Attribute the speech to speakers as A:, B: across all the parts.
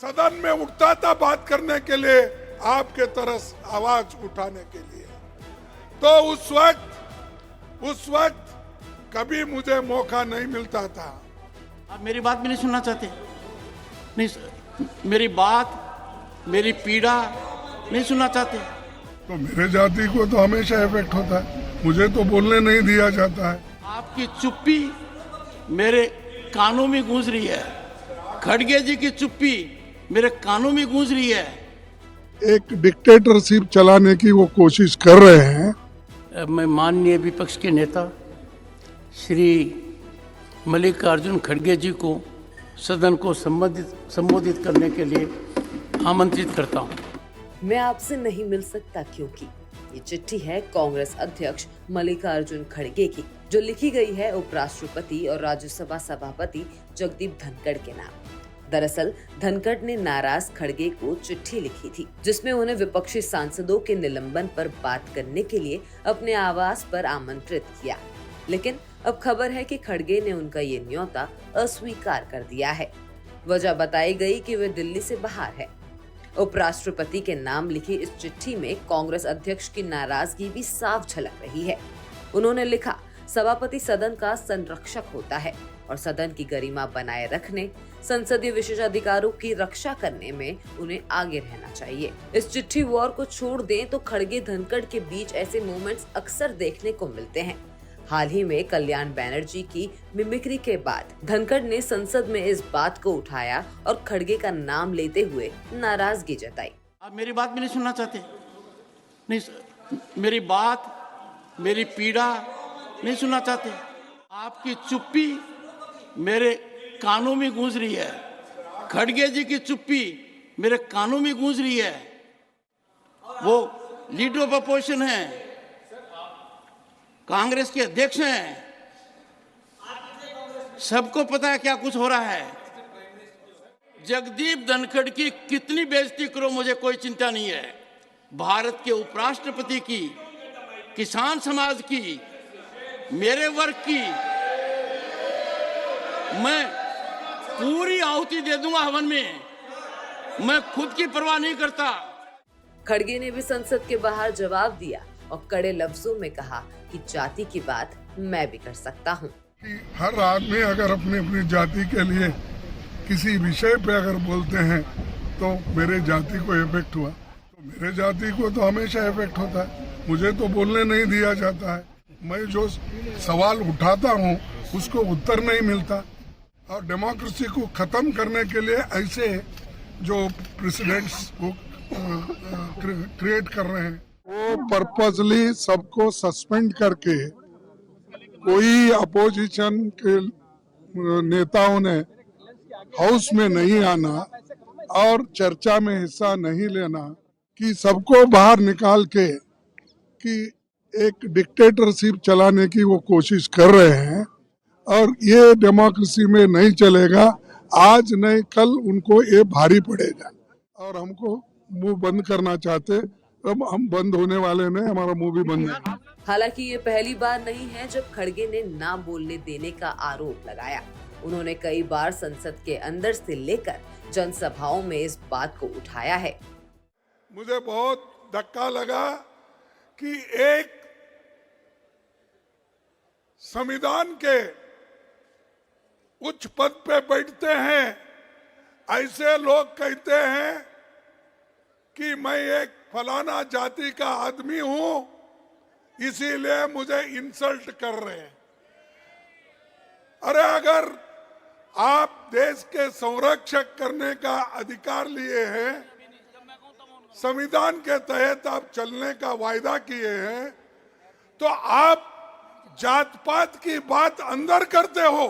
A: सदन में उठता था बात करने के लिए, आपके तरफ आवाज उठाने के लिए। तो उस वक्त कभी मुझे मौका नहीं मिलता था।
B: आप मेरी बात भी नहीं सुनना चाहते? नहीं, मेरी बात, मेरी पीड़ा नहीं सुनना चाहते?
A: तो मेरे जाति को तो हमेशा इफेक्ट होता है, मुझे तो बोलने नहीं दिया जाता है।
B: आपकी चुप्पी मेरे कानों में गूंज रही है। खड़गे जी की चुप्पी मेरे कानों में गूंज रही है।
A: एक डिक्टेटरशिप चलाने की वो कोशिश कर रहे हैं।
B: मैं माननीय विपक्ष के नेता श्री मल्लिकार्जुन खड़गे जी को सदन को संबोधित करने के लिए आमंत्रित करता हूं।
C: मैं आपसे नहीं मिल सकता क्योंकि ये चिट्ठी है कांग्रेस अध्यक्ष मल्लिकार्जुन खड़गे की, जो लिखी गई है उपराष्ट्रपति और राज्यसभा सभापति जगदीप धनखड़ के नाम। दरअसल धनखड़ ने नाराज खड़गे को चिट्ठी लिखी थी, जिसमें उन्हें विपक्षी सांसदों के निलंबन पर बात करने के लिए अपने आवास पर आमंत्रित किया। लेकिन अब खबर है कि खड़गे ने उनका ये न्योता अस्वीकार कर दिया है। वजह बताई गई कि वे दिल्ली से बाहर है। उपराष्ट्रपति के नाम लिखी इस चिट्ठी में कांग्रेस अध्यक्ष की नाराजगी भी साफ झलक रही है। उन्होंने लिखा, सभापति सदन का संरक्षक होता है और सदन की गरिमा बनाए रखने, संसदीय विशेषाधिकारों की रक्षा करने में उन्हें आगे रहना चाहिए। इस चिट्ठी वॉर को छोड़ दें तो खड़गे धनखड़ के बीच ऐसे मोमेंट्स अक्सर देखने को मिलते हैं। हाल ही में कल्याण बनर्जी की मिमिक्री के बाद धनखड़ ने संसद में इस बात को उठाया और खड़गे का नाम लेते हुए नाराजगी जताई।
B: आप मेरी बात भी नहीं सुनना चाहते? नहीं, मेरी बात, मेरी पीड़ा नहीं सुनना चाहते? आपकी चुप्पी मेरे कानों में गूंज रही है। खड़गे जी की चुप्पी मेरे कानों में गूंज रही है। वो लीडर ऑफ अपोजिशन है, कांग्रेस के अध्यक्ष हैं, सबको पता है क्या कुछ हो रहा है। जगदीप धनखड़ की कितनी बेइज्जती करो, मुझे कोई चिंता नहीं है। भारत के उपराष्ट्रपति की, किसान समाज की, मेरे वर्ग की मैं पूरी आहुति दे दूंगा हवन में। मैं खुद की परवाह नहीं करता।
C: खड़गे ने भी संसद के बाहर जवाब दिया और कड़े लफ्जों में कहा कि जाति की बात मैं भी कर सकता हूँ।
A: हर आदमी अगर अपनी अपनी जाति के लिए किसी विषय पे अगर बोलते हैं तो मेरे जाति को इफेक्ट हुआ, तो मेरे जाति को तो हमेशा इफेक्ट होता है, मुझे तो बोलने नहीं दिया जाता है। मैं जो सवाल उठाता हूँ उसको उत्तर नहीं मिलता। और डेमोक्रेसी को खत्म करने के लिए ऐसे जो प्रेसिडेंट्स को क्रिएट कर रहे हैं, वो पर्पसली सबको सस्पेंड करके कोई अपोजिशन के नेताओं ने हाउस में नहीं आना और चर्चा में हिस्सा नहीं लेना, कि सबको बाहर निकाल के कि एक डिक्टेटरशिप चलाने की वो कोशिश कर रहे हैं। और ये डेमोक्रेसी में नहीं चलेगा। आज नहीं कल उनको ये भारी पड़ेगा। और हमको मुंह बंद करना चाहते, अब हम बंद होने वाले नहीं, हमारा मुंह भी बंद है।
C: हालांकि ये पहली बार नहीं है जब खड़गे ने ना बोलने देने का आरोप लगाया। उन्होंने कई बार संसद के अंदर से लेकर जनसभाओं में इस बात को उठाया है।
A: मुझे बहुत धक्का लगा कि एक संविधान के उच्च पद पे बैठते हैं ऐसे लोग कहते हैं कि मैं एक फलाना जाति का आदमी हूं, इसीलिए मुझे इंसल्ट कर रहे हैं। अरे अगर आप देश के संरक्षक करने का अधिकार लिए हैं, संविधान के तहत आप चलने का वायदा किए हैं, तो आप जात पात की बात अंदर करते हो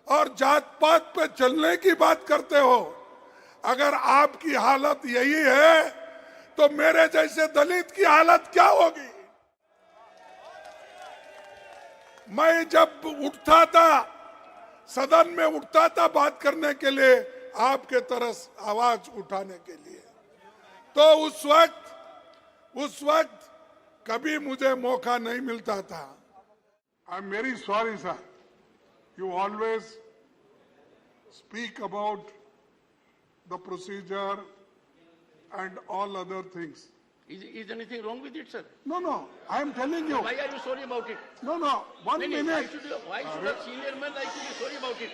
A: और जात पात पे चलने की बात करते हो। अगर आपकी हालत यही है तो मेरे जैसे दलित की हालत क्या होगी? मैं जब उठता था, सदन में उठता था बात करने के लिए, आपके तरफ आवाज उठाने के लिए, तो उस वक्त कभी मुझे मौका नहीं मिलता था। I am very sorry sir, you always speak about the procedure and all other things.
B: Is anything wrong with it, sir?
A: No, I am telling you.
B: Why are you sorry about it?
A: No, 1 minute.
B: Why should a senior man like to be sorry about it?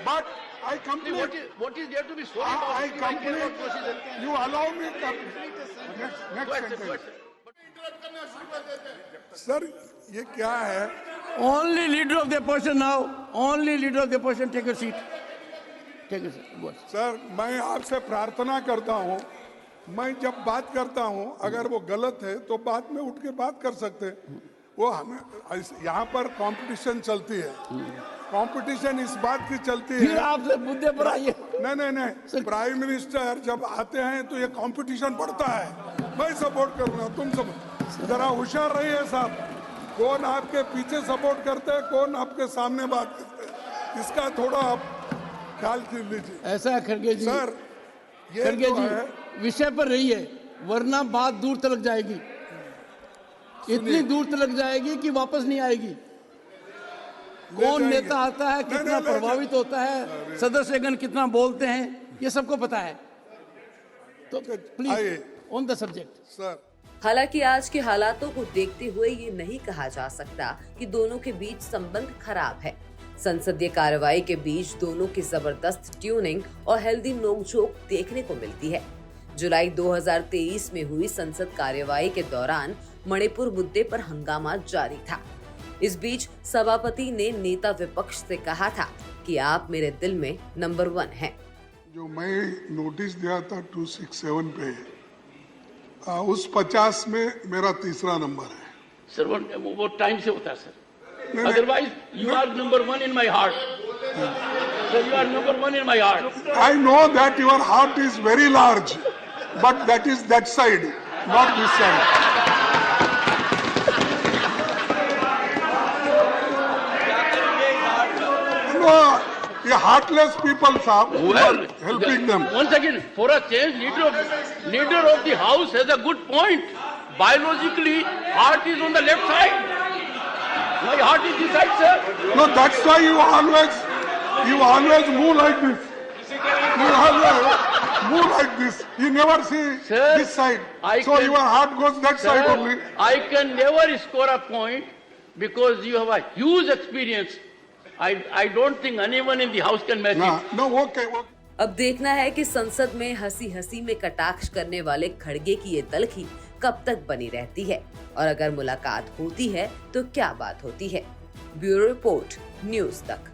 A: But I complete.
B: What is there to be sorry about?
A: I
B: If care
A: complete.
B: about procedure.
A: You allow me complete. Next
B: Go ahead, sir, go
A: sentence.
B: ahead, sir.
A: Sir, ये क्या है?
B: Only leader of the opposition now. Only leader of the opposition. Take a seat. Take a seat. Go ahead.
A: Sir, मैं आपसे प्रार्थना करता हूँ, मैं जब बात करता हूँ अगर वो गलत है तो बाद में उठ के बात कर सकते हैं। वो हमें यहाँ पर कंपटीशन चलती है, कंपटीशन इस बात की चलती
B: फिर
A: है।
B: आपसे मुद्दे पर आइए।
A: नहीं, प्राइम मिनिस्टर जब आते हैं तो ये कंपटीशन बढ़ता है। मैं सपोर्ट करूँगा, तुम सब जरा होशियार रहिए साहब, कौन आपके पीछे सपोर्ट करते हैं, कौन आपके सामने बात करते हैं, इसका थोड़ा आप ख्याल कर लीजिए।
B: ऐसा है खड़गे जी।
A: सर, ये
B: खड़गे
A: जो
B: जी
A: है,
B: विषय पर रहिए, वरना बात दूर तक जाएगी, इतनी दूर तक जाएगी कि वापस नहीं आएगी। कौन
A: जाएंगे।
B: नेता आता है, कितना
A: ले
B: प्रभावित होता है, सदस्यगण कितना बोलते हैं, ये सबको पता है। तो प्लीज
A: आइए।
B: On the subject.
A: सर
C: हालांकि आज के हालातों को देखते हुए ये नहीं कहा जा सकता कि दोनों के बीच संबंध खराब है। संसदीय कार्रवाई के बीच दोनों की जबरदस्त ट्यूनिंग और हेल्दी नोकझोंक देखने को मिलती है। जुलाई 2023 में हुई संसद कार्यवाही के दौरान मणिपुर मुद्दे पर हंगामा जारी था। इस बीच सभापति ने नेता विपक्ष से कहा था कि आप मेरे दिल में नंबर 1 हैं।
A: जो मैं नोटिस दिया था 267 पे, उस 50 में मेरा तीसरा नंबर है।
B: सर वो टाइम से होता है sir, otherwise you are number 1 in my heart. Sir, you are number 1 in my heart.
A: I know that your heart is very large, but that is that side, not this side. No, ये heartless people, साहब,
B: Well,
A: helping them.
B: Once again, for a change, leader of the house has a good point. Biologically, heart is on the left side. My heart is this side, sir.
A: No, that's why you always move like this. You always move like this. You never see
B: Sir,
A: this side.
B: so
A: your heart goes that side
B: Sir,
A: only.
B: I can never score a point because you have a huge experience. I don't think anyone in the house can match it.
A: No, okay.
C: अब देखना है कि संसद में हंसी हंसी में कटाक्ष करने वाले खड़गे की ये तलखी कब तक बनी रहती है और अगर मुलाकात होती है तो क्या बात होती है। ब्यूरो रिपोर्ट, न्यूज़ तक।